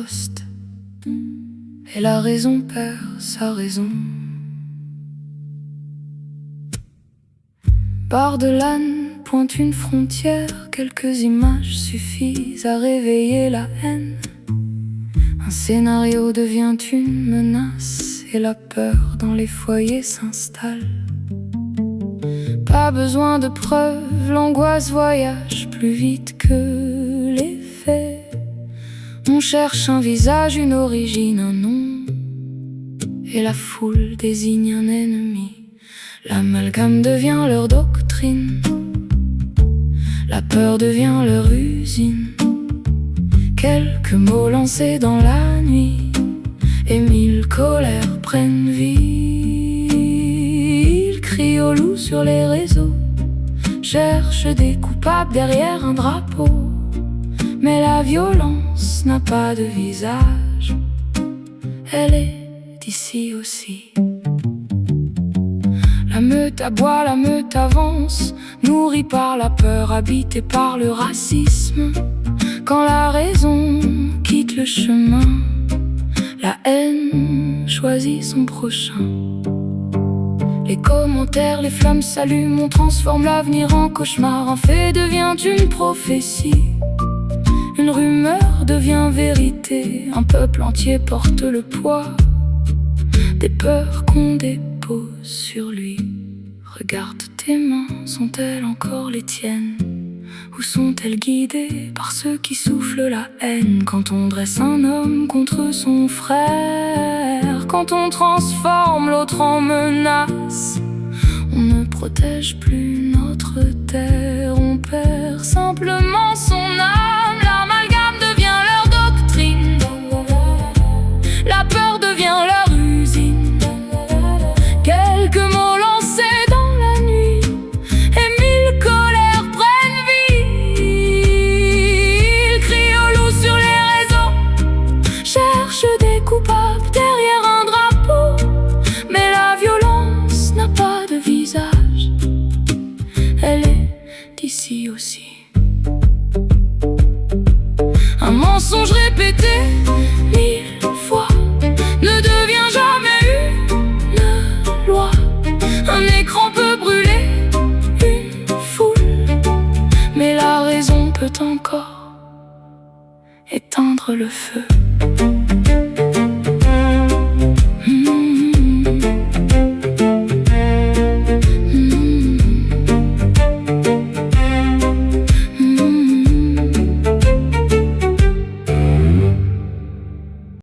riposte, et la raison perd sa raison. Barre de l'âne pointe une frontière, quelques images suffisent à réveiller la haine. Un scénario devient une menace, et la peur dans les foyers s'installe. Pas besoin de preuves, l'angoisse voyage plus vite que les faits. On cherche un visage, une origine, un nom, et la foule désigne un ennemi. L'amalgame devient leur doctrine, la peur devient leur usine. Quelques mots lancés dans la nuit, et 1000 colères prennent vie. Ils crient au loup sur les réseaux, cherchent des coupables derrière un drapeau. Mais la violence n'a pas de visage, elle est d'ici aussi. La meute aboie, la meute avance, nourrie par la peur, habitée par le racisme. Quand la raison quitte le chemin, la haine choisit son prochain. Les commentaires, les flammes s'allument, on transforme l'avenir en cauchemar. Un fait devient une prophétie, une rumeur devient vérité. Un peuple entier porte le poids des peurs qu'on dépose sur lui. Regarde tes mains, sont-elles encore les tiennes? Ou sont-elles guidées par ceux qui soufflent la haine? Quand on dresse un homme contre son frère, quand on transforme l'autre en menace, on ne protège plus notre terre, on perd simplement son âme. L'amalgame devient leur doctrine, la peur devient leur usine. Quelques mots lancés dans la nuit, et 1000 colères prennent vie. Ils crient au loup sur les réseaux, cherchent des coupables derrière un drapeau. Mais la violence n'a pas de visage, elle est d'ici aussi. Un mensonge répété 1000 fois ne devient jamais une loi. Un écran peut brûler une foule, mais la raison peut encore éteindre le feu.